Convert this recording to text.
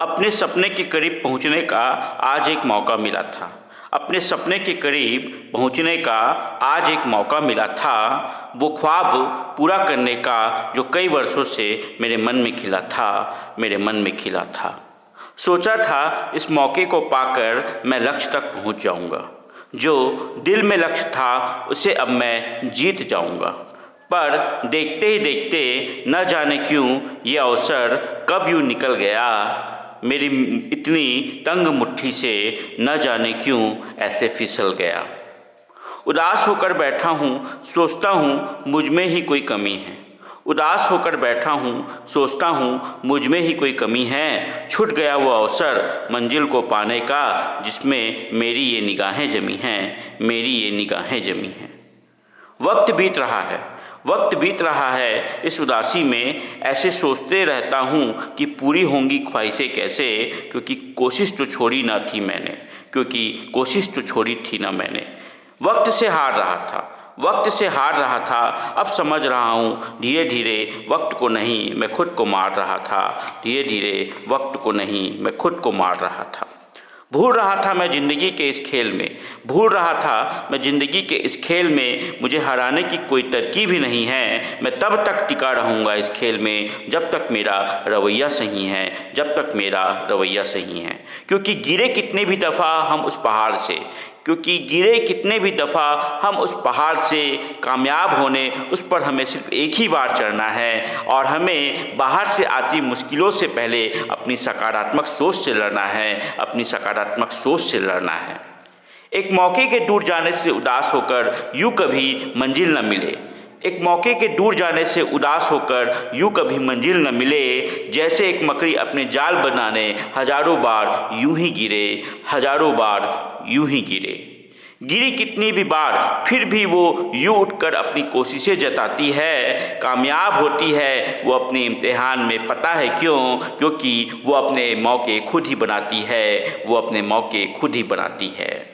अपने सपने के करीब पहुंचने का आज एक मौका मिला था। अपने सपने के करीब पहुंचने का आज एक मौका मिला था। वो ख्वाब पूरा करने का जो कई वर्षों से मेरे मन में खिला था। सोचा था इस मौके को पाकर मैं लक्ष्य तक पहुंच जाऊंगा। जो दिल में लक्ष्य था उसे अब मैं जीत जाऊंगा। पर देखते ही देखते न जाने क्यों ये अवसर कब यूँ निकल गया मेरी इतनी तंग मुट्ठी से, न जाने क्यों ऐसे फिसल गया। उदास होकर बैठा हूँ, सोचता हूँ मुझ में ही कोई कमी है। उदास होकर बैठा हूँ, सोचता हूँ मुझ में ही कोई कमी है। छूट गया वो अवसर मंजिल को पाने का जिसमें मेरी ये निगाहें जमी हैं। वक्त बीत रहा है इस उदासी में। ऐसे सोचते रहता हूँ कि पूरी होंगी ख्वाहिशें कैसे, क्योंकि कोशिश तो छोड़ी थी ना मैंने। वक्त से हार रहा था। अब समझ रहा हूँ धीरे धीरे वक्त को नहीं मैं खुद को मार रहा था। भूल रहा था मैं ज़िंदगी के इस खेल में मुझे हराने की कोई तरकीब ही नहीं है। मैं तब तक टिका रहूँगा इस खेल में जब तक मेरा रवैया सही है। क्योंकि गिरे कितने भी दफ़ा हम उस पहाड़ से कामयाब होने उस पर हमें सिर्फ एक ही बार चढ़ना है। और हमें बाहर से आती मुश्किलों से पहले अपनी सकारात्मक सोच से लड़ना है। एक मौके के दूर जाने से उदास होकर यूँ कभी मंजिल न मिले। जैसे एक मकड़ी अपने जाल बनाने हजारों बार यूं ही गिरी कितनी भी बार, फिर भी वो यूं उठकर अपनी कोशिशें जताती है। कामयाब होती है वो अपने इम्तिहान में, पता है क्यों? क्योंकि वो अपने मौके खुद ही बनाती है।